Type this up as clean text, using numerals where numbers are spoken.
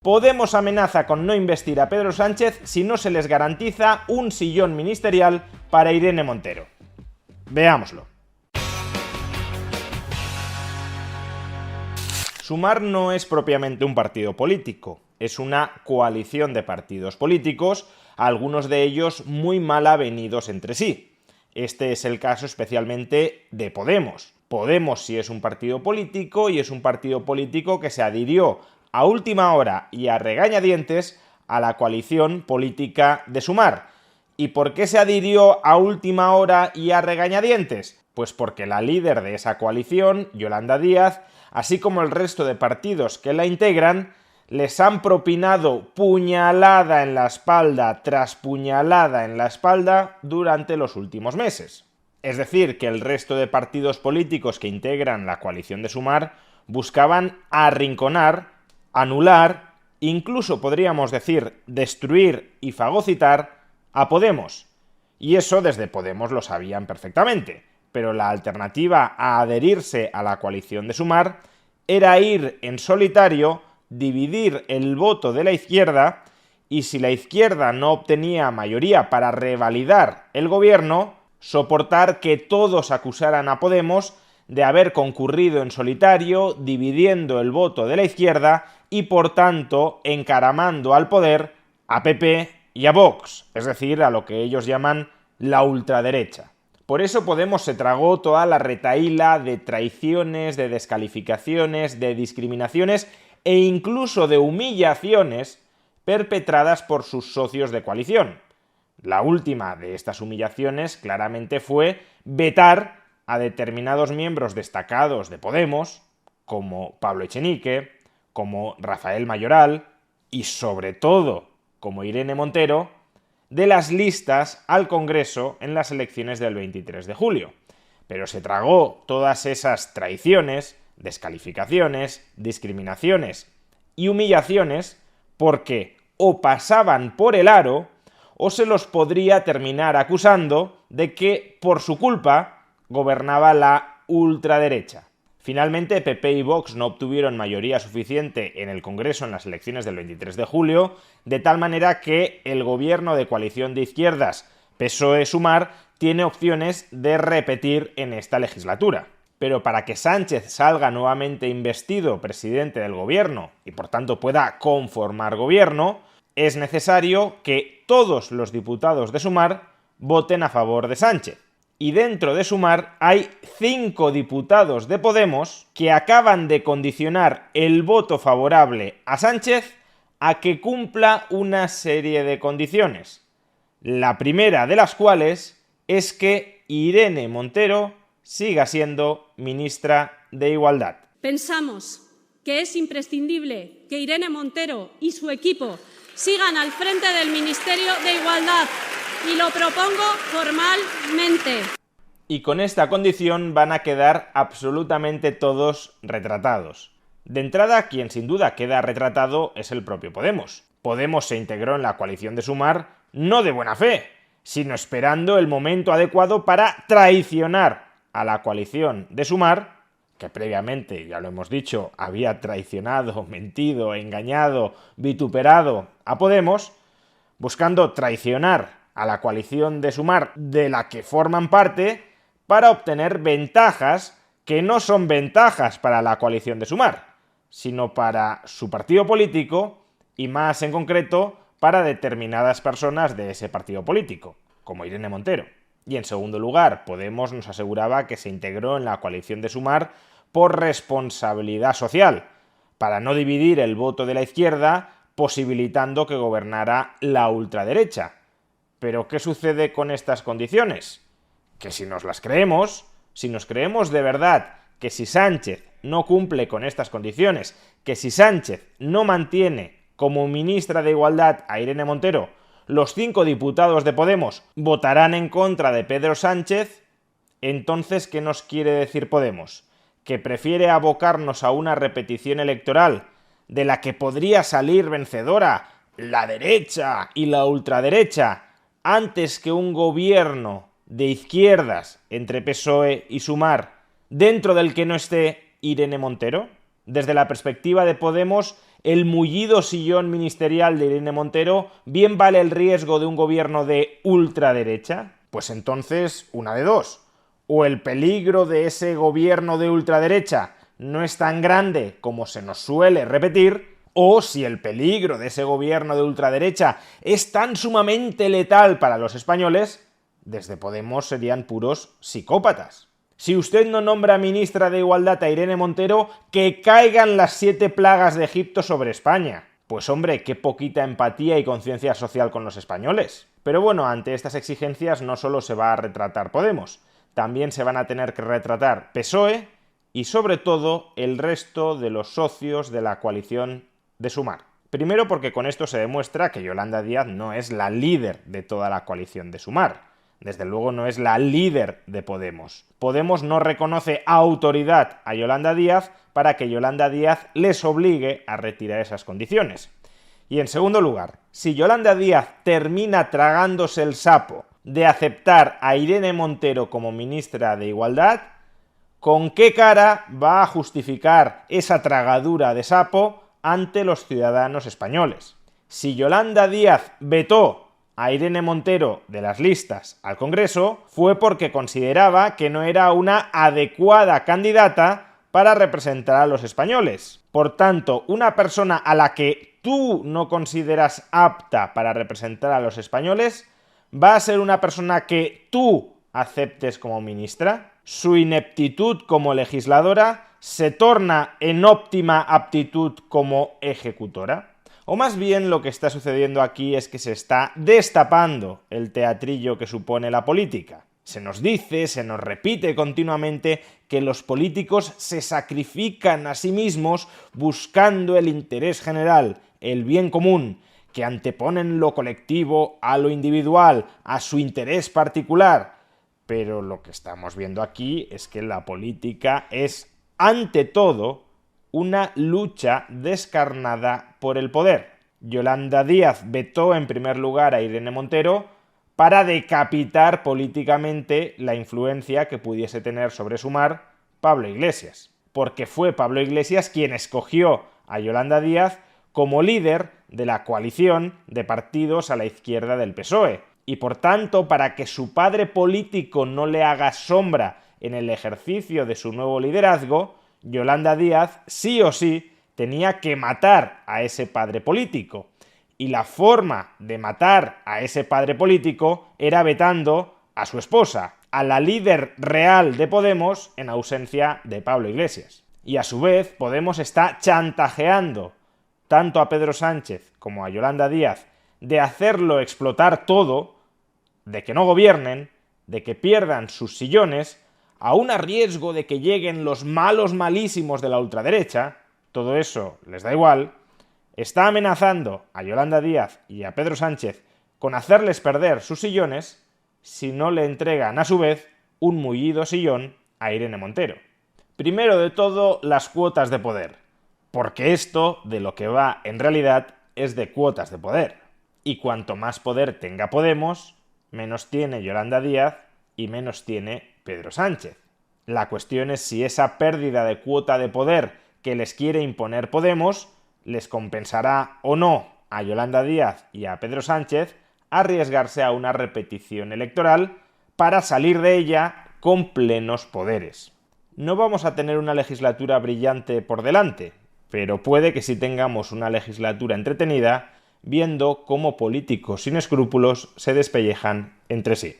Podemos amenaza con no investir a Pedro Sánchez si no se les garantiza un sillón ministerial para Irene Montero. Veámoslo. Sumar no es propiamente un partido político, es una coalición de partidos políticos, algunos de ellos muy mal avenidos entre sí. Este es el caso especialmente de Podemos. Podemos sí es un partido político y es un partido político que se adhirió a última hora y a regañadientes a la coalición política de Sumar. ¿Y por qué se adhirió a última hora y a regañadientes? Pues porque la líder de esa coalición, Yolanda Díaz, así como el resto de partidos que la integran, les han propinado puñalada en la espalda tras puñalada en la espalda durante los últimos meses. Es decir, que el resto de partidos políticos que integran la coalición de Sumar buscaban arrinconar, anular, incluso podríamos decir destruir y fagocitar a Podemos. Y eso desde Podemos lo sabían perfectamente, pero la alternativa a adherirse a la coalición de Sumar era ir en solitario, dividir el voto de la izquierda, y si la izquierda no obtenía mayoría para revalidar el gobierno, soportar que todos acusaran a Podemos de haber concurrido en solitario, dividiendo el voto de la izquierda y por tanto encaramando al poder a PP y a Vox, es decir, a lo que ellos llaman la ultraderecha. Por eso Podemos se tragó toda la retahíla de traiciones, de descalificaciones, de discriminaciones e incluso de humillaciones perpetradas por sus socios de coalición. La última de estas humillaciones claramente fue vetar a determinados miembros destacados de Podemos, como Pablo Echenique, como Rafael Mayoral y sobre todo como Irene Montero, de las listas al Congreso en las elecciones del 23 de julio. Pero se tragó todas esas traiciones, descalificaciones, discriminaciones y humillaciones porque o pasaban por el aro o se los podría terminar acusando de que, por su culpa, gobernaba la ultraderecha. Finalmente, PP y Vox no obtuvieron mayoría suficiente en el Congreso en las elecciones del 23 de julio, de tal manera que el gobierno de coalición de izquierdas PSOE-Sumar tiene opciones de repetir en esta legislatura. Pero para que Sánchez salga nuevamente investido presidente del gobierno y por tanto pueda conformar gobierno, es necesario que todos los diputados de Sumar voten a favor de Sánchez. Y dentro de Sumar hay 5 diputados de Podemos que acaban de condicionar el voto favorable a Sánchez a que cumpla una serie de condiciones. La primera de las cuales es que Irene Montero siga siendo ministra de Igualdad. Pensamos que es imprescindible que Irene Montero y su equipo sigan al frente del Ministerio de Igualdad y lo propongo formalmente. Y con esta condición van a quedar absolutamente todos retratados. De entrada, quien sin duda queda retratado es el propio Podemos. Podemos se integró en la coalición de Sumar no de buena fe, sino esperando el momento adecuado para traicionar a la coalición de Sumar, que previamente, ya lo hemos dicho, había traicionado, mentido, engañado, vituperado a Podemos, buscando traicionar a la coalición de Sumar de la que forman parte para obtener ventajas que no son ventajas para la coalición de Sumar, sino para su partido político y más en concreto para determinadas personas de ese partido político, como Irene Montero. Y en segundo lugar, Podemos nos aseguraba que se integró en la coalición de Sumar por responsabilidad social, para no dividir el voto de la izquierda, posibilitando que gobernara la ultraderecha. ¿Pero qué sucede con estas condiciones? Que si nos las creemos, si nos creemos de verdad que si Sánchez no cumple con estas condiciones, que si Sánchez no mantiene como ministra de Igualdad a Irene Montero, los 5 diputados de Podemos votarán en contra de Pedro Sánchez, entonces, ¿qué nos quiere decir Podemos? ¿Que prefiere abocarnos a una repetición electoral de la que podría salir vencedora la derecha y la ultraderecha antes que un gobierno de izquierdas entre PSOE y Sumar, dentro del que no esté Irene Montero? Desde la perspectiva de Podemos, el mullido sillón ministerial de Irene Montero bien vale el riesgo de un gobierno de ultraderecha? Pues entonces, una de dos. O el peligro de ese gobierno de ultraderecha no es tan grande como se nos suele repetir, o si el peligro de ese gobierno de ultraderecha es tan sumamente letal para los españoles, desde Podemos serían puros psicópatas. Si usted no nombra ministra de Igualdad a Irene Montero, que caigan las 7 plagas de Egipto sobre España. Pues hombre, qué poquita empatía y conciencia social con los españoles. Pero bueno, ante estas exigencias no solo se va a retratar Podemos, también se van a tener que retratar PSOE y sobre todo el resto de los socios de la coalición de Sumar. Primero porque con esto se demuestra que Yolanda Díaz no es la líder de toda la coalición de Sumar. Desde luego no es la líder de Podemos. Podemos no reconoce autoridad a Yolanda Díaz para que Yolanda Díaz les obligue a retirar esas condiciones. Y en segundo lugar, si Yolanda Díaz termina tragándose el sapo de aceptar a Irene Montero como ministra de Igualdad, ¿con qué cara va a justificar esa tragadura de sapo ante los ciudadanos españoles? Si Yolanda Díaz vetó a Irene Montero de las listas al Congreso, fue porque consideraba que no era una adecuada candidata para representar a los españoles. Por tanto, una persona a la que tú no consideras apta para representar a los españoles, ¿va a ser una persona que tú aceptes como ministra? Su ineptitud como legisladora se torna en óptima aptitud como ejecutora. O más bien lo que está sucediendo aquí es que se está destapando el teatrillo que supone la política. Se nos dice, se nos repite continuamente que los políticos se sacrifican a sí mismos buscando el interés general, el bien común, que anteponen lo colectivo a lo individual, a su interés particular. Pero lo que estamos viendo aquí es que la política es, ante todo, una lucha descarnada por el poder. Yolanda Díaz vetó en primer lugar a Irene Montero para decapitar políticamente la influencia que pudiese tener sobre Sumar Pablo Iglesias, porque fue Pablo Iglesias quien escogió a Yolanda Díaz como líder de la coalición de partidos a la izquierda del PSOE, y por tanto, para que su padre político no le haga sombra en el ejercicio de su nuevo liderazgo, Yolanda Díaz sí o sí tenía que matar a ese padre político. Y la forma de matar a ese padre político era vetando a su esposa, a la líder real de Podemos en ausencia de Pablo Iglesias. Y a su vez, Podemos está chantajeando tanto a Pedro Sánchez como a Yolanda Díaz de hacerlo explotar todo, de que no gobiernen, de que pierdan sus sillones, aún a riesgo de que lleguen los malos malísimos de la ultraderecha, todo eso les da igual, está amenazando a Yolanda Díaz y a Pedro Sánchez con hacerles perder sus sillones si no le entregan a su vez un mullido sillón a Irene Montero. Primero de todo, las cuotas de poder, porque esto de lo que va en realidad es de cuotas de poder. Y cuanto más poder tenga Podemos, menos tiene Yolanda Díaz y menos tiene Pedro Sánchez. La cuestión es si esa pérdida de cuota de poder que les quiere imponer Podemos les compensará o no a Yolanda Díaz y a Pedro Sánchez arriesgarse a una repetición electoral para salir de ella con plenos poderes. No vamos a tener una legislatura brillante por delante, pero puede que sí tengamos una legislatura entretenida viendo cómo políticos sin escrúpulos se despellejan entre sí.